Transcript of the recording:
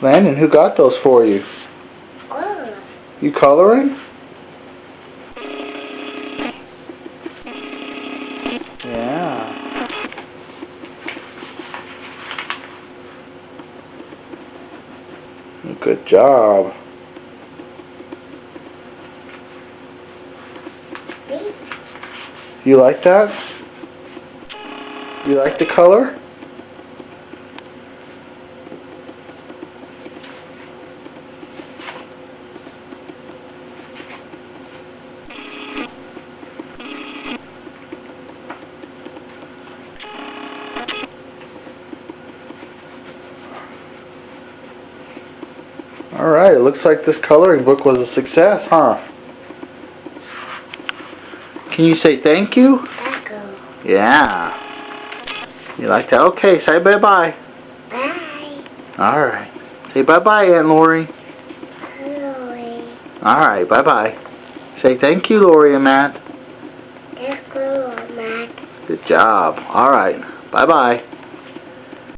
Landon, who got those for you? Oh. You coloring? Yeah. Good job. You like that? You like the color? Alright, it looks like this coloring book was a success, huh? Can you say thank you? Echo. Yeah. You like that? Okay, say bye-bye. Bye. Alright. Say bye-bye, Aunt Lori. Lori. Alright, bye-bye. Say thank you, Lori and Matt. Echo, Matt. Good job. Alright. Bye-bye.